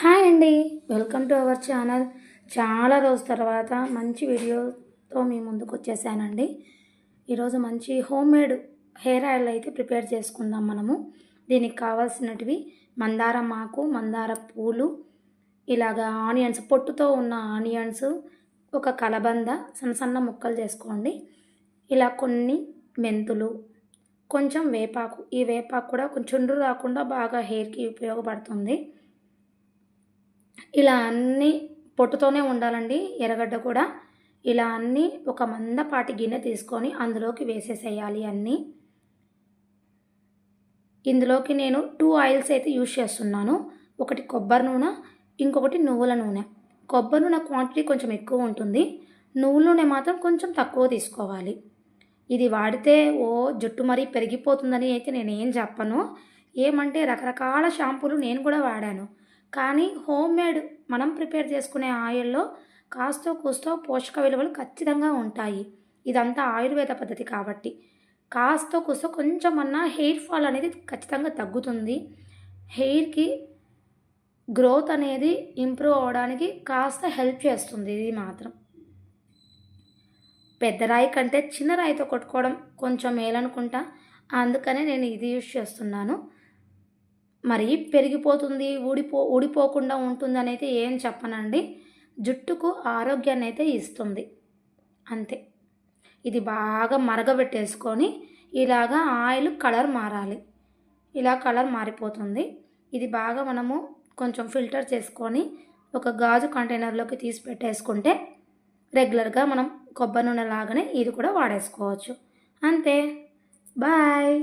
Hi అండి, welcome to our channel. చాలా రోజు తర్వాత మంచి వీడియోతో మీ ముందుకు వచ్చేసానండి. ఈరోజు మంచి హోమ్ మేడ్ హెయిర్ ఆయిల్ అయితే ప్రిపేర్ చేసుకుందాం మనము. దీనికి కావాల్సినటివి మందారం ఆకు, మందార పూలు, ఇలాగా ఆనియన్స్, పొట్టుతో ఉన్న ఆనియన్స్, ఒక కలబంద సన్న సన్న ముక్కలు చేసుకోండి. ఇలా కొన్ని మెంతులు, కొంచెం వేపాకు. ఈ వేపాకు కూడా కొంచెం చుండ్రు రాకుండా బాగా హెయిర్కి ఉపయోగపడుతుంది. ఇలా అన్నీ పొట్టుతోనే ఉండాలండి. ఎర్రగడ్డ కూడా ఇలా అన్నీ ఒక మందపాటి గిన్నె తీసుకొని అందులోకి వేసేసేయాలి అన్నీ. ఇందులోకి నేను 2 ఆయిల్స్ అయితే యూజ్ చేస్తున్నాను. ఒకటి కొబ్బరి నూనె, ఇంకొకటి నువ్వుల నూనె. కొబ్బరి నూనె క్వాంటిటీ కొంచెం ఎక్కువ ఉంటుంది, నువ్వుల నూనె మాత్రం కొంచెం తక్కువ తీసుకోవాలి. ఇది వాడితే జుట్టు మరీ పెరిగిపోతుందని అయితే నేనేం చెప్పను. ఏమంటే రకరకాల షాంపూలు నేను కూడా వాడాను. కానీ హోమ్ మేడ్ మనం ప్రిపేర్ చేసుకునే ఆయిల్లో కాస్తో కూస్తో పోషక విలువలు ఖచ్చితంగా ఉంటాయి. ఇదంతా ఆయుర్వేద పద్ధతి కాబట్టి కాస్తో కూస్తో కొంచెమన్నా హెయిర్ ఫాల్ అనేది ఖచ్చితంగా తగ్గుతుంది. హెయిర్కి గ్రోత్ అనేది ఇంప్రూవ్ అవ్వడానికి కాస్త హెల్ప్ చేస్తుంది. ఇది మాత్రం పెద్ద రాయి కంటే చిన్న రాయితో కొట్టుకోవడం కొంచెం మేలనుకుంటా. అందుకనే నేను ఇది యూజ్ చేస్తున్నాను. మరి పెరిగిపోతుంది, ఊడిపోకుండా ఉంటుందని అయితే ఏం చెప్పనండి. జుట్టుకు ఆరోగ్యాన్ని అయితే ఇస్తుంది అంతే. ఇది బాగా మరగబెట్టేసుకొని ఇలాగా ఆయిల్ కలర్ మారాలి. ఇలా కలర్ మారిపోతుంది. ఇది బాగా మనము కొంచెం ఫిల్టర్ చేసుకొని ఒక గాజు కంటైనర్లోకి తీసి పెట్టేసుకుంటే రెగ్యులర్గా మనం కొబ్బరి నూనె లాగానే ఇది కూడా వాడేసుకోవచ్చు. అంతే. బాయ్.